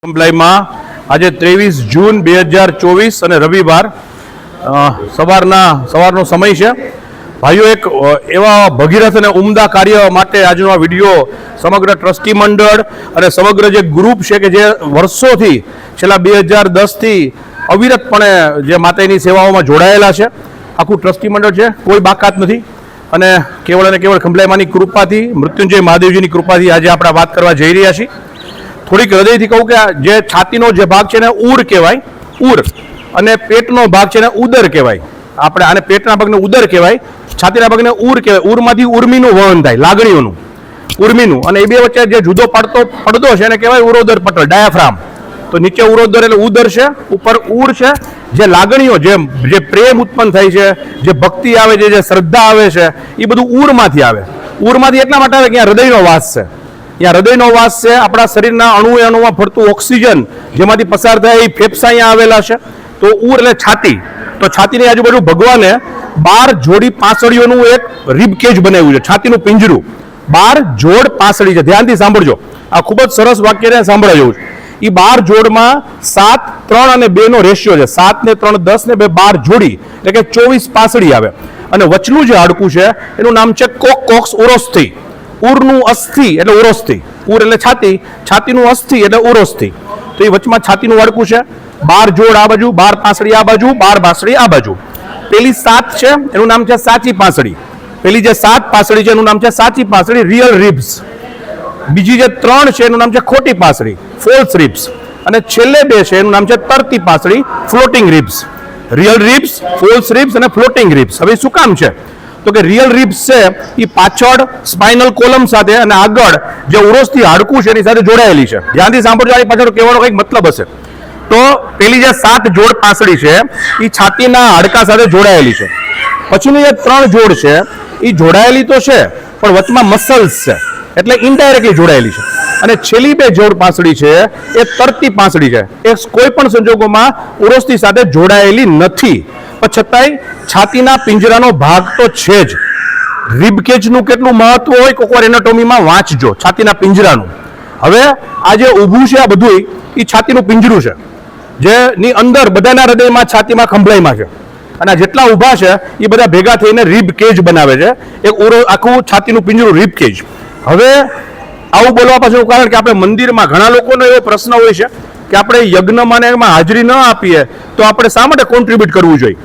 કંપલાઈમાં આજે 23 જૂન 2024 અને રવિવાર સવારનો સમય છે. ભાઈઓ, એક એવા ભગીરથ અને ઉમદા કાર્ય માટે આજનો આ વિડીયો સમગ્ર ટ્રસ્ટી મંડળ અને સમગ્ર જે ગ્રુપ છે કે જે વર્ષોથી છેલ્લા 2010થી અવિરતપણે જે માતાની સેવાઓમાં જોડાયેલા છે, આખું ટ્રસ્ટી મંડળ છે, કોઈ બાકાત નથી. અને કેવળ અને કેવળ ખંભલાઈમાની કૃપાથી, મૃત્યુંજય મહાદેવજીની કૃપાથી આજે આપણે વાત કરવા જઈ રહ્યા છીએ. થોડીક હૃદયથી કહું કે જે છાતીનો જે ભાગ છે ને ઉર કહેવાય, ઉર, અને પેટનો ભાગ છે ને ઉદર કહેવાય. આપણે આને પેટના ભાગને ઉદર કહેવાય, છાતીના ભાગને ઉર કહેવાય. ઉરમાંથી ઉર્મીનું વહન થાય, લાગણીઓનું, ઉર્મીનું. અને એ બે વચ્ચે જે જુદો પડદો છે એને કહેવાય ઉરોદર પટલ, ડાયાફ્રામ. તો નીચે ઉરોદર એટલે ઉદર છે, ઉપર ઉર છે. જે લાગણીઓ, જે પ્રેમ ઉત્પન્ન થાય છે, જે ભક્તિ આવે છે, જે શ્રદ્ધા આવે છે, એ બધું ઉરમાંથી આવે. ઉરમાંથી એટલા માટે આવે કે અહીંયા હૃદયનો વાસ છે. ત્યાં હૃદયનો વાસ છે. આપણા શરીરના અણુમાં ફરતું ઓક્સિજન જેમાંથી પસાર થાય એ ફેફસા અહીંયા આવેલા છે. તો ઉર એટલે છાતી. તો છાતીની આજુબાજુ ભગવાને 12 જોડી પાંસળીઓનું એક રીબ કેજ બનાવ્યું છે, છાતીનું પિંજરું. 12 જોડ પાંસળી છે. ધ્યાનથી સાંભળજો, આ ખૂબ જ સરસ વાક્ય સાંભળવા જેવું છે. એ 12 જોડમાં 7, 3 અને 2 નો રેશિયો છે. 7 ને 3 10 ને 2 12 જોડી એટલે કે 24 પાંસળી આવે. અને વચલું જે હાડકું છે એનું નામ છે કોક્સ ઉરોસ્થિ. ઉરનું અસ્થિ એટલે ઉરોસ્થિ. ઉર એટલે છાતી, છાતીનું અસ્થિ એટલે ઉરોસ્થિ. તો એ વચમાં છાતીનું હાડકું છે. 12 જોડ આ બાજુ, 12 પાંસળી આ બાજુ, 12 પાંસળી આ બાજુ. પેલી 7 છે એનું નામ છે સાચી પાંસળી. પેલી જે 7 પાંસળી છે એનું નામ છે સાચી પાંસળી, રિયલ રિબ્સ. બીજી જે 3 છે એનું નામ છે ખોટી પાંસળી, ફોલ્સ રિબ્સ. અને છેલ્લે 2 છે એનું નામ છે તરતી પાંસળી, ફ્લોટિંગ રિબ્સ. રિયલ રિબ્સ, ફોલ્સ રિબ્સ અને ફ્લોટિંગ રિબ્સ. હવે શું કામ છે? તો કે રિયલ રિબ્સ છે એ પાછળ સ્પાઇનલ કોલમ સાથે અને આગળ જે ઉરોસ્થિ હાડકું છે એની સાથે જોડાયેલી છે. ધ્યાનથી સાંભળજો, આની પાછળ કહેવાનો કંઈક મતલબ હશે. તો પેલી જે 7 જોડ પાંસળી છે એ છાતીના હાડકા સાથે જોડાયેલી છે. પછીની જે 3 જોડ છે એ જોડાયેલી તો છે પણ વચમાં મસલ્સ છે એટલે ઇનડાયરેક્ટલી જોડાયેલી છે. અને છેલ્લી 2 જોડ પાંસળી છે એ તરતી પાંસળી છે. એ કોઈ પણ સંજોગોમાં ઉરોસ્થિ સાથે જોડાયેલી નથી, પણ છતાંય છાતીના પિંજરાનો ભાગ તો છે જ. રિબકેજનું કેટલું મહત્વ હોય કોકોર એનાટોમીમાં વાંચજો, છાતીના પિંજરાનું. હવે આ જે ઊભું છે આ બધું એ છાતીનું પિંજરું છે, જેની અંદર બધાના હૃદયમાં, છાતીમાં, ખંભલાઈમાં છે. અને જેટલા ઊભા છે એ બધા ભેગા થઈને રીબ કેજ બનાવે છે, એક આખું છાતીનું પિંજરું, રીબ કેજ. હવે આવું બોલવા પાછળનું કારણ કે આપણે મંદિરમાં ઘણા લોકોનો એવો પ્રશ્ન હોય છે કે આપણે યજ્ઞમાં ને એમાં હાજરી ન આપીએ તો આપણે શા માટે કોન્ટ્રીબ્યુટ કરવું જોઈએ.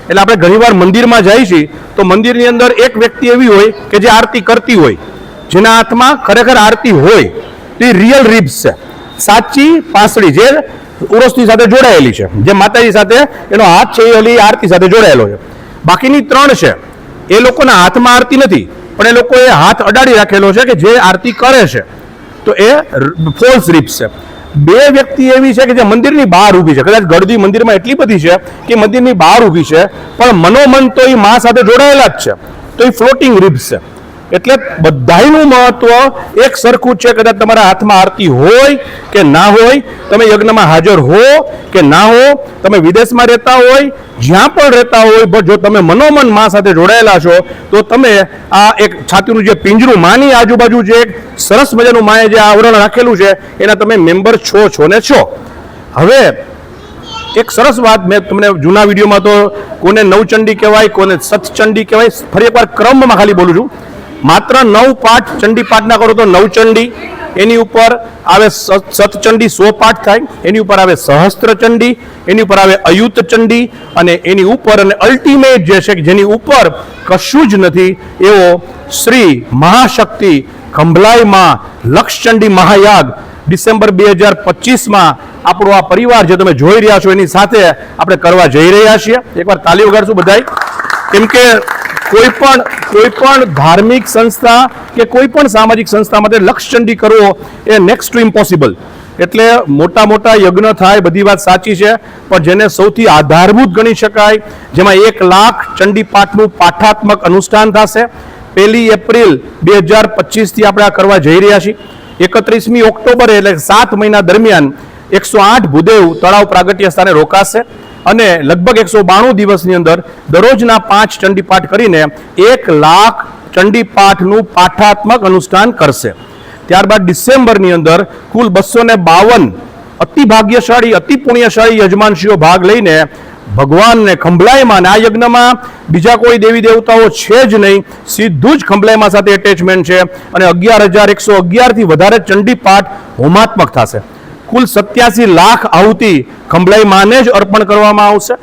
એટલે આપણે ઘણીવાર મંદિરમાં જઈએ છીએ તો મંદિરની અંદર એક વ્યક્તિ એવી હોય કે જે આરતી કરતી હોય, જેના હાથમાં ખરેખર આરતી હોય. તે રિયલ રિબ્સ છે, સાચી પાંસળી જે ઉરોસ્થિ સાથે જોડાયેલી છે, જે માતાજી સાથે એનો હાથ છે એ આરતી સાથે જોડાયેલો છે. બાકીની 3 છે એ લોકોના હાથમાં આરતી નથી, પણ એ લોકોએ હાથ અડાડી રાખેલો છે કે જે આરતી કરે છે. તો એ ફોલ્સ રિબ્સ છે. 2 વ્યક્તિ એવી છે કે જે મંદિરની બહાર ઊભી છે, કદાચ ગળદી મંદિરમાં એટલી બધી છે કે મંદિરની બહાર ઊભી છે પણ મનોમન તો એ માં સાથે જોડાયેલા જ છે. તો એ ફ્લોટિંગ રિબ્સ છે. એટલે બધાયનું મહત્વ એક સરખું છે. કદાચ તમારા હાથમાં આરતી હોય કે ના હોય, તમે યજ્ઞમાં હાજર હો કે ના હો, તમે વિદેશમાં રહેતા હોય, જ્યાં પણ રહેતા હોય, પણ જો તમે મનોમન માં સાથે જોડાયેલા છો તો તમે આ એક છાતીનું જે પિંજરું, માની આજુબાજુ જે એક સરસ મજાનું માએ જે આવરણ રાખેલું છે એના તમે મેમ્બર છો ને છો. હવે એક સરસ વાત મેં તમને જૂના વિડીયોમાં તો કોને નવચંડી કહેવાય, કોને સતચંડી કહેવાય, ફરી એકવાર ક્રમમાં ખાલી બોલું છું. માત્ર 9 પાઠ ચંડી પાઠ ના કરો તો નવચંડી, એની ઉપર આવે સતચંડી 100 પાઠ થાય, એની ઉપર આવે સહસ્ત્ર ચંડી, એની ઉપર આવે અયુત ચંડી, અને એની ઉપર અને અલ્ટિમેટ જે છે જેની ઉપર કશું જ નથી એવો શ્રી મહાશક્તિ ખંભલાઈમાં લક્ષચંડી મહાયાગ ડિસેમ્બર 2025માં આપણો આ પરિવાર જે તમે જોઈ રહ્યા છો એની સાથે આપણે કરવા જઈ રહ્યા છીએ. એકવાર તાલી વગાડશું બધાય. કેમ કે કોઈ પણ ધાર્મિક સંસ્થા કે કોઈ પણ સામાજિક સંસ્થા માટે લક્ષચંડી કરવો એ નેક્સ્ટ ટુ ઇમ્પોસિબલ. એટલે મોટા યજ્ઞ થાય, બધી વાત સાચી છે, પણ જેને સૌથી આધારભૂત ગણી શકાય, જેમાં 1 લાખ ચંડી પાઠનું પાઠાત્મક અનુષ્ઠાન થશે. 1 એપ્રિલ 2025 થી આપણે આ કરવા જઈ રહ્યા છીએ. 31મી ઓક્ટોબરે એટલે 7 મહિના દરમિયાન 108 ભૂદેવ તળાવ પ્રાગટ્ય સ્થાને રોકાશે અને લગભગ 192 દિવસની અંદર દરરોજના 5 ચંડીપાઠ કરીને 1 લાખ ચંડીપાઠનું પાઠાત્મક અનુષ્ઠાન કરશે. ત્યારબાદ ડિસેમ્બરની અંદર કુલ 252 અતિ ભાગ્યશાળી અતિ પુણ્યશાળી યજમાનશ્રીઓ ભાગ લઈને ભગવાનને ખંભલાઈમાં, આ યજ્ઞમાં બીજા કોઈ દેવી દેવતાઓ છે જ નહીં, સીધું જ ખંભલાઈમાં સાથે એટેચમેન્ટ છે અને 11,111 થી વધારે ચંડી પાઠ હોમાત્મક થશે. કુલ 87 લાખ આહુતિ ખંભલાઈ માને જ અર્પણ કરવામાં આવશે.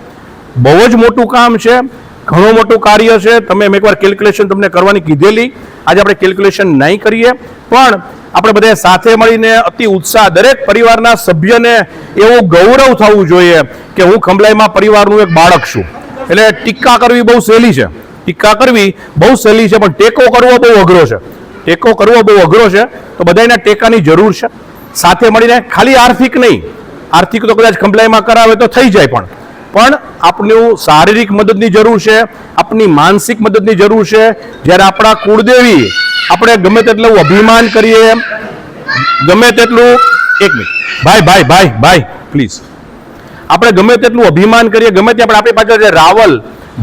બહુ જ મોટું કામ છે, ઘણું મોટું કાર્ય છે. તમે મેં એકવાર કેલ્ક્યુલેશન તમને કરવાની કીધેલી, આજે આપણે કેલ્ક્યુલેશન નહીં કરીએ, પણ આપણે બધા સાથે મળીને અતિ ઉત્સાહ, દરેક પરિવારના સભ્યને એવું ગૌરવ થવું જોઈએ કે હું ખંભલાઈમાં પરિવારનું એક બાળક છું. એટલે ટીકા કરવી બહુ સહેલી છે, ટીકા કરવી બહુ સહેલી છે, પણ ટેકો કરવો બહુ અઘરો છે. ટેકો કરવો બહુ અઘરો છે, તો બધાના ટેકાની જરૂર છે. સાથે મળીને ખાલી આર્થિક નહીં, આર્થિક તો કદાચ ખંભલાઈમાં કરાવે તો થઈ જાય, પણ આપણું શારીરિક મદદની જરૂર છે, આપણી માનસિક મદદની જરૂર છે. જ્યારે આપણા કુળદેવી આપણે ગમે તેટલું અભિમાન કરીએ, ગમે તેટલું, એક મિનિટ ભાઈ પ્લીઝ, આપણે ગમે તેટલું અભિમાન કરીએ, ગમે તે આપણી પાછળ જે રાવલ,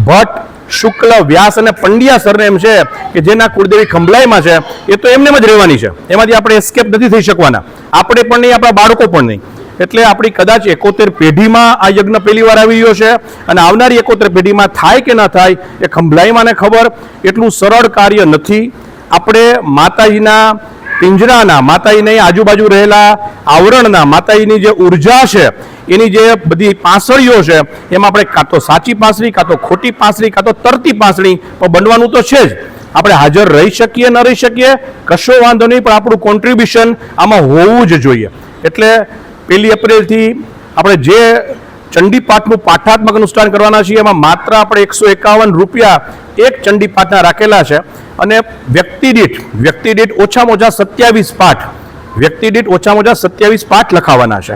ભટ્ટ, શુક્લ, વ્યાસ અને પંડ્યા સરનેમ છે કે જેના કુળદેવી ખંભલાઈમાં છે, એ તો એમને જ રહેવાની છે, એમાંથી આપણે એસ્કેપ નથી થઈ શકવાના. આપણે પણ નહીં, આપણા બાળકો પણ નહીં. એટલે આપણી કદાચ 71 પેઢીમાં આ યજ્ઞ પહેલી વાર આવી રહ્યો છે અને આવનારી 71 પેઢીમાં થાય કે ના થાય એ ખંભલાઈમાં ને ખબર. એટલું સરળ કાર્ય નથી. આપણે માતાજીના પિંજરાના, માતાજીની આજુબાજુ રહેલા આવરણના, માતાજીની જે ઉર્જા છે, એની જે બધી પાંસળીઓ છે, એમાં આપણે કાં તો સાચી પાંસળી, કાં તો ખોટી પાંસળી, કાં તો તરતી પાંસળી, પણ બનવાનું તો છે જ. આપણે હાજર રહી શકીએ ન રહી શકીએ કશો વાંધો નહીં, પણ આપણું કોન્ટ્રીબ્યુશન આમાં હોવું જ જોઈએ. એટલે 1 એપ્રિલથી આપણે જે ચંડી પાઠનું પાઠાત્મક અનુષ્ઠાન કરવાના છીએ, એમાં માત્ર આપણે 151 રૂપિયા એક ચંડી પાઠના રાખેલા છે અને વ્યક્તિ દીઠ ઓછામાં ઓછા 27 પાઠ, વ્યક્તિ દીઠ ઓછામાં ઓછા 27 પાઠ લખાવાના છે.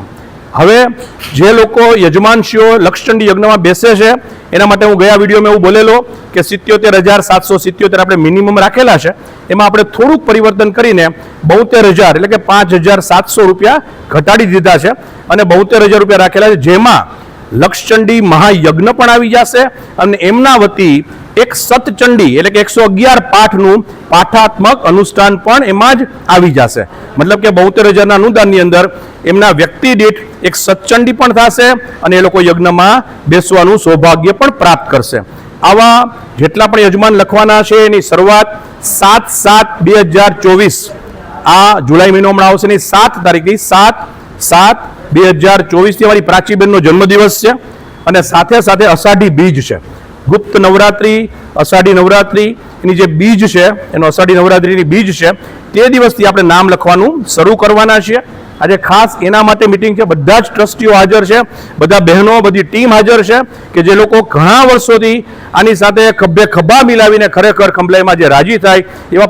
હવે જે લોકો યજમાનશ્રીઓ લક્ષચંડી યજ્ઞમાં બેસે છે, એના માટે હું ગયા વિડીયોમાં એવું બોલેલો કે 77,777 આપણે મિનિમમ રાખેલા છે. એમાં આપણે થોડુંક પરિવર્તન કરીને 72,000 એટલે કે 5,700 રૂપિયા ઘટાડી દીધા છે અને 72,000 રૂપિયા રાખેલા છે, જેમાં લક્ષચંડી મહાયજ્ઞ પણ આવી જશે અને એમના વતી એક સતચંડી એટલે કે 111 પાઠનું પાઠાત્મક અનુષ્ઠાન પણ એમાં જ આવી જશે. મતલબ કે 72,000ના અનુદાનની અંદર એમના વ્યક્તિ દીઠ એક સતચંડી પણ થશે અને એ લોકો યજ્ઞમાં બેસવાનું સૌભાગ્ય પણ પ્રાપ્ત કરશે. આવા જેટલા પણ યજમાન લખવાના છે એની શરૂઆત 7/7/2024, આ જુલાઈ મહિનો હમણાં આવશે એની 7 તારીખથી 7/7/2024 અમારી પ્રાચીબેનનો જન્મદિવસ છે અને સાથે સાથે અષાઢી બીજ છે. ગુપ્ત નવરાત્રી, અષાઢી નવરાત્રી એની જે બીજ છે, એનો અષાઢી નવરાત્રીની બીજ છે, તે દિવસથી આપણે નામ લખવાનું શરૂ કરવાના છીએ. આજે ખાસ એના માટે મિટિંગ છે. બધા જ ટ્રસ્ટીઓ હાજર છે, બધા બહેનો, બધી ટીમ હાજર છે કે જે લોકો ઘણા વર્ષોથી આની સાથે ખભે ખભા મિલાવીને ખરેખર ખંભલાઈમાં જે રાજી થાય એવા